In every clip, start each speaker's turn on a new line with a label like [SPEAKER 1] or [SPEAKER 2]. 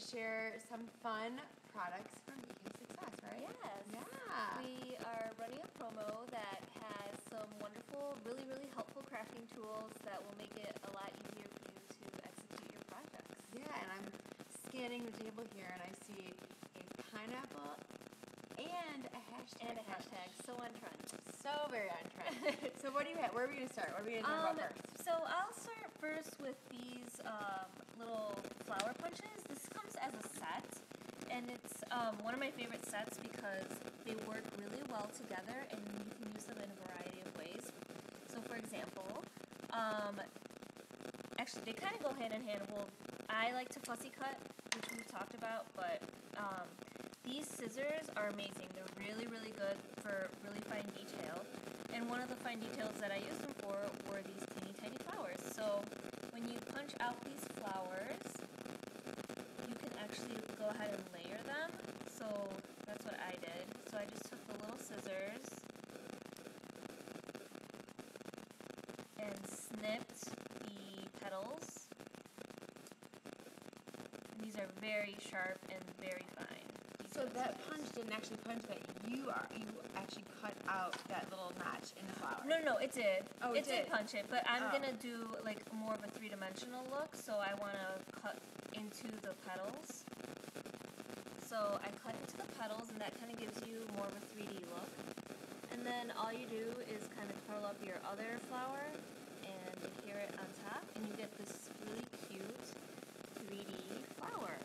[SPEAKER 1] to share some fun products from EK Success, right?
[SPEAKER 2] Yes.
[SPEAKER 1] Yeah.
[SPEAKER 2] We are running a promo that has some wonderful, really, really helpful crafting tools that will make it a lot easier for you to execute your projects.
[SPEAKER 1] Yeah, and I'm scanning the table here and I see a pineapple and a hashtag.
[SPEAKER 2] And a hashtag. So on trend.
[SPEAKER 1] So very on trend. So what do you have? Where are we going to start? What are we going to talk about first?
[SPEAKER 2] So I'll start first with these little flower punches. This comes as a set, and it's one of my favorite sets because they work really well together, and you can use them in a variety of ways. So for example, actually they kind of go hand in hand. Well, I like to fussy cut, which we've talked about, but these scissors are amazing. They're really, really good for really fine detail. And one of the fine details that I used them for were these teeny tiny flowers. So when you punch out these flowers, you can actually go ahead and layer them. So that's what I did. So I just took the little scissors and snipped the petals. And these are very sharp and very fine.
[SPEAKER 1] So that punch didn't actually punch that. You actually cut out that little notch in the flower.
[SPEAKER 2] No, it did.
[SPEAKER 1] Oh,
[SPEAKER 2] it did punch it, but I'm
[SPEAKER 1] Oh.
[SPEAKER 2] gonna do like more of a three-dimensional look, so I want to cut into the petals. So I cut into the petals, and that kind of gives you more of a 3D look. And then all you do is kind of curl up your other flower and adhere it on top, and you get this really cute 3D flower.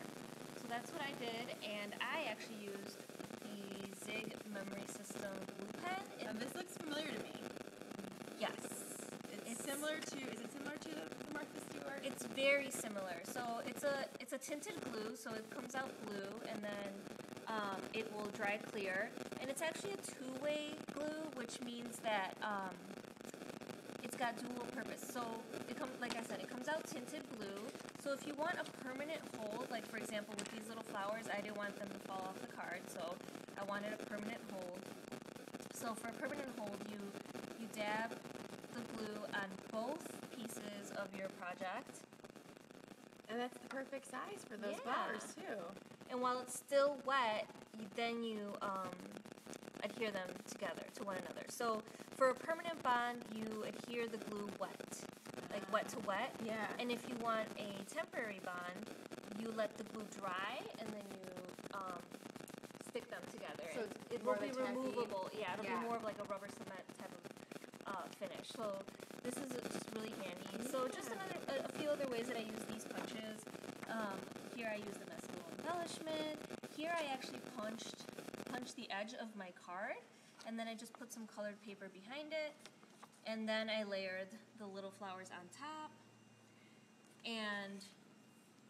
[SPEAKER 2] So that's what I did, and I actually used the Zig Memory System glue pen.
[SPEAKER 1] And this looks familiar to me.
[SPEAKER 2] Yes.
[SPEAKER 1] It's similar to, is it similar to the Martha Stewart?
[SPEAKER 2] It's very similar. So it's a tinted glue, so it comes out blue, and then it will dry clear. And it's actually a two-way glue, which means that it's got dual purpose. So it comes, like I said, it comes out tinted blue. So if you want a permanent hold, like for example with these little flowers, I didn't want them to fall off the card, so I wanted a permanent hold. So for a permanent hold, you dab the glue on both pieces of your project.
[SPEAKER 1] And that's the perfect size for those
[SPEAKER 2] Yeah.
[SPEAKER 1] flowers too.
[SPEAKER 2] And while it's still wet, then you adhere them together to one another. So for a permanent bond, you adhere the glue wet, like wet to wet.
[SPEAKER 1] Yeah.
[SPEAKER 2] And if you want a temporary bond, you let the glue dry and then you stick them together.
[SPEAKER 1] So
[SPEAKER 2] and
[SPEAKER 1] it's
[SPEAKER 2] it
[SPEAKER 1] more
[SPEAKER 2] will be
[SPEAKER 1] of a tacky-
[SPEAKER 2] removable. Yeah, it'll
[SPEAKER 1] Yeah.
[SPEAKER 2] be more of like a rubber cement type of finish. So this is just really handy. So just a few other ways that I use these punches. Here I use them as a little embellishment. Here I actually punched the edge of my card, and then I just put some colored paper behind it, and then I layered the little flowers on top. And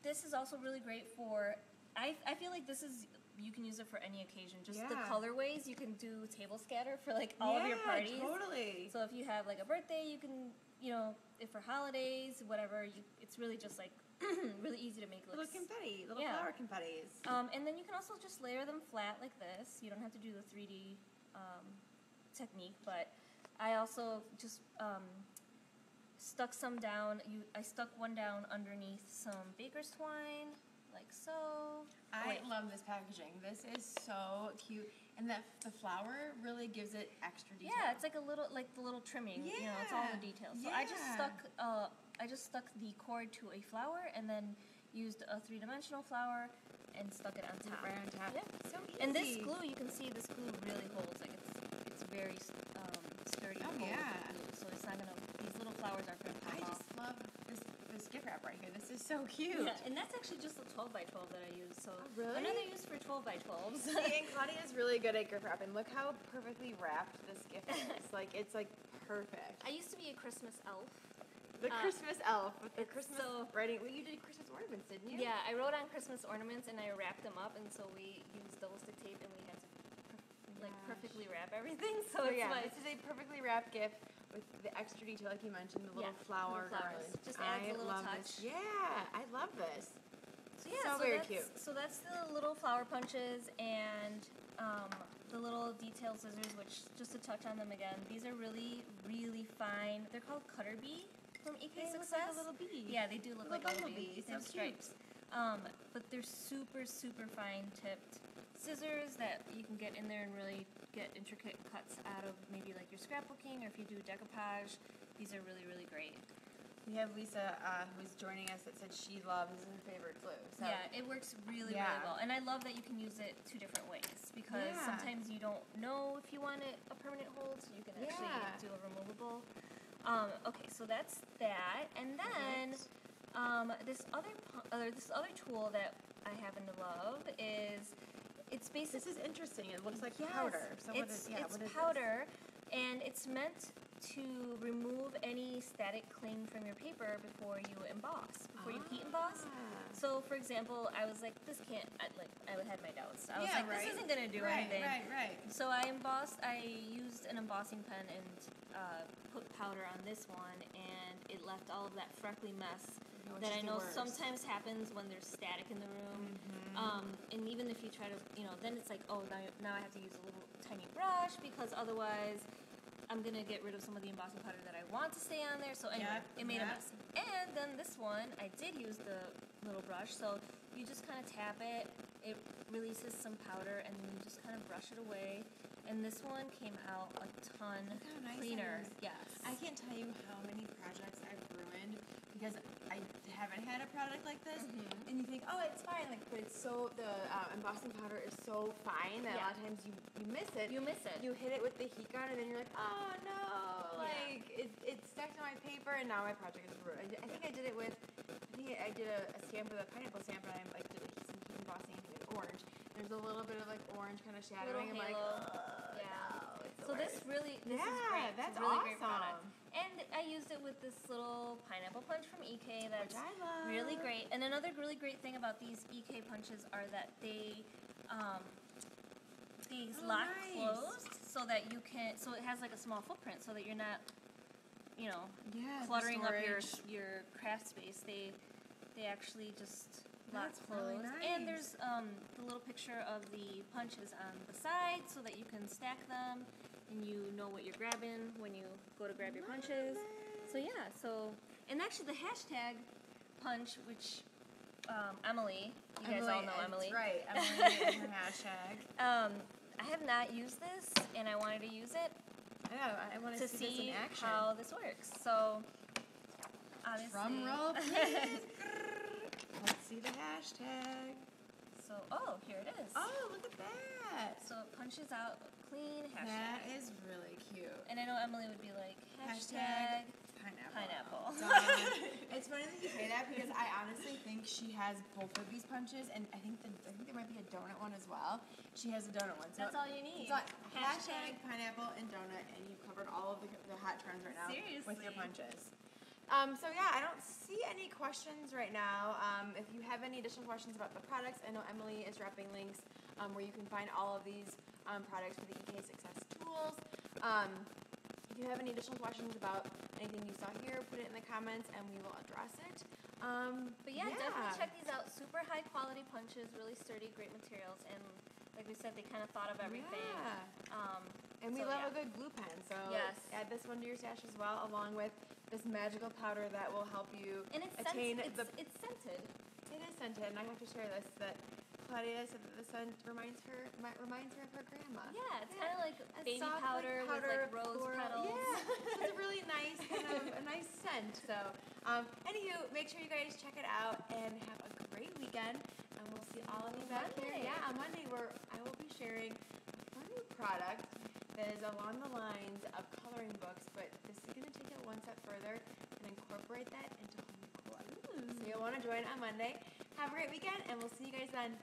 [SPEAKER 2] this is also really great for, I feel like this is, you can use it for any occasion. Just the
[SPEAKER 1] Yeah.
[SPEAKER 2] colorways, you can do table scatter for like all of your parties.
[SPEAKER 1] Totally.
[SPEAKER 2] So if you have like a birthday, you can, if for holidays, whatever, it's really just like really easy to make
[SPEAKER 1] Little
[SPEAKER 2] looks.
[SPEAKER 1] confetti, little
[SPEAKER 2] Yeah.
[SPEAKER 1] flower confettis.
[SPEAKER 2] And then you can also just layer them flat like this. You don't have to do the 3D technique, but I also just stuck some down. I stuck one down underneath some baker's twine, like so.
[SPEAKER 1] I love this packaging. This is so cute, and the flower really gives it extra detail.
[SPEAKER 2] Yeah, it's like a little, like the little trimming. It's all the details. So I just stuck the cord to a flower, and then used a three-dimensional flower and stuck it on top.
[SPEAKER 1] Right on top.
[SPEAKER 2] Yeah.
[SPEAKER 1] So easy.
[SPEAKER 2] And this glue, you can see this glue really holds. Like it's very sturdy.
[SPEAKER 1] Oh, yeah.
[SPEAKER 2] Glue, so it's not gonna. These little flowers aren't gonna pop
[SPEAKER 1] I
[SPEAKER 2] off.
[SPEAKER 1] just love this gift wrap right here. This is so cute.
[SPEAKER 2] Yeah, and that's actually just a 12 by 12 that I use. So
[SPEAKER 1] really?
[SPEAKER 2] another use for 12 by 12s.
[SPEAKER 1] See, and Claudia's really good at gift wrapping. Look how perfectly wrapped this gift is. It's like perfect.
[SPEAKER 2] I used to be a Christmas elf.
[SPEAKER 1] The Christmas elf with the
[SPEAKER 2] it's
[SPEAKER 1] Christmas
[SPEAKER 2] so-
[SPEAKER 1] writing. Well, you did Christmas ornaments, didn't you?
[SPEAKER 2] Yeah, I wrote on Christmas ornaments and I wrapped them up, and so we used double stick tape and we had to perfectly wrap everything. So it's
[SPEAKER 1] yeah,
[SPEAKER 2] like,
[SPEAKER 1] this is a perfectly wrapped gift with the extra detail, like you mentioned, the little flower
[SPEAKER 2] little flowers.
[SPEAKER 1] garland.
[SPEAKER 2] Just adds a little
[SPEAKER 1] love
[SPEAKER 2] touch.
[SPEAKER 1] This. Yeah, I love this.
[SPEAKER 2] So yeah,
[SPEAKER 1] so very
[SPEAKER 2] that's,
[SPEAKER 1] cute.
[SPEAKER 2] So that's the little flower punches and the little detail scissors, which just to touch on them again, these are really, really fine. They're called Cutter Bee from EK
[SPEAKER 1] They look
[SPEAKER 2] Success.
[SPEAKER 1] like a little bee.
[SPEAKER 2] Yeah, they do look
[SPEAKER 1] Little
[SPEAKER 2] like a little
[SPEAKER 1] bumblebee.
[SPEAKER 2] bee. They
[SPEAKER 1] So
[SPEAKER 2] have
[SPEAKER 1] cute.
[SPEAKER 2] stripes. But they're super, super fine tipped scissors that you can get in there and really get intricate cuts out of maybe like your scrapbooking, or if you do decoupage, these are really, really great.
[SPEAKER 1] We have Lisa who's joining us that said she loves, this is her favorite glue. So.
[SPEAKER 2] Yeah, it works really, really well. And I love that you can use it 2 different ways, because sometimes you don't know if you want it a permanent hold, so you can actually do a removable. Okay, so that's that. And then this other tool that I happen to love is, it's basically...
[SPEAKER 1] This is interesting. It looks like powder. So
[SPEAKER 2] it's powder, and it's meant to remove any static cling from your paper before you emboss, before you heat emboss. So, for example, I was like, this can't, I had my doubts. I was like, this isn't going to do anything.
[SPEAKER 1] Right.
[SPEAKER 2] So I used an embossing pen and put powder on this one, and it left all of that freckly mess that I know sometimes happens when there's static in the room. And even if you try to, then it's like, oh, now I have to use a little tiny brush, because otherwise I'm going to get rid of some of the embossing powder that I want to stay on there. So anyway, it made a mess. And then this one, I did use the little brush. So you just kind of tap it. It releases some powder, and then you just kind of brush it away. And this one came out a ton cleaner. Yes.
[SPEAKER 1] I can't tell you how many projects I've ruined because I haven't had a product like this. And you think, oh, it's fine. But it's so, the embossing powder is so fine that a lot of times you miss it.
[SPEAKER 2] You miss it.
[SPEAKER 1] You hit it with the heat gun, and then you're like, oh, no. Like, it stuck to my paper, and now my project is ruined. I think I did it with, I did a stamp with a pineapple stamp, and I did some heat embossing with orange. There's a little bit of orange kind of shadowing. I'm like,
[SPEAKER 2] so this is great.
[SPEAKER 1] That's
[SPEAKER 2] a really
[SPEAKER 1] awesome.
[SPEAKER 2] Great product. And I used it with this little pineapple punch from EK. That's
[SPEAKER 1] which I love.
[SPEAKER 2] Really great. And another really great thing about these EK punches are that they lock closed, so that you can. So it has like a small footprint, so that you're not, cluttering up your craft space. They actually just lock closed.
[SPEAKER 1] Really nice.
[SPEAKER 2] And there's the little picture of the punches on the side, so that you can stack them, and you know what you're grabbing when you go to grab your punches. So and actually the hashtag punch, which Emily, you guys all know Emily.
[SPEAKER 1] That's right, Emily and her hashtag.
[SPEAKER 2] I have not used this, and I wanted to use it.
[SPEAKER 1] I want to see this in action.
[SPEAKER 2] How this works. So, obviously.
[SPEAKER 1] Drum roll, please. Let's see the hashtag.
[SPEAKER 2] So, here it is.
[SPEAKER 1] Oh, look at that.
[SPEAKER 2] So it punches out a clean hashtag.
[SPEAKER 1] That is really cute.
[SPEAKER 2] And I know Emily would be like, hashtag pineapple.
[SPEAKER 1] It's funny that you say that, because I honestly think she has both of these punches, and I think there might be a donut one as well. She has a donut one. So
[SPEAKER 2] that's all you need.
[SPEAKER 1] So hashtag pineapple and donut, and you've covered all of the hot trends right now.
[SPEAKER 2] Seriously.
[SPEAKER 1] With your punches. I don't see any questions right now. If you have any additional questions about the products, I know Emily is dropping links where you can find all of these products for the EK Success tools. If you have any additional questions about anything you saw here, put it in the comments and we will address it.
[SPEAKER 2] Definitely check these out. Super high quality punches, really sturdy, great materials, and like we said, they kind of thought of everything.
[SPEAKER 1] And we love a good glue pen, so add this one to your stash as well, along with this magical powder that will help you attain
[SPEAKER 2] it's scented.
[SPEAKER 1] It is scented, and I have to share this, that Claudia said that the scent reminds her of her grandma.
[SPEAKER 2] Yeah, it's kind of like baby
[SPEAKER 1] soft,
[SPEAKER 2] powder with like rose petals.
[SPEAKER 1] Yeah, it's a really nice a nice scent. So, anywho, make sure you guys check it out and have a great weekend. And we'll see all of you back here. Yeah, on Monday I will be sharing a fun new product that is along the lines of coloring books, but this is going to take it one step further and incorporate that into home decor. So you'll want to join on Monday. Have a great weekend, and we'll see you guys then.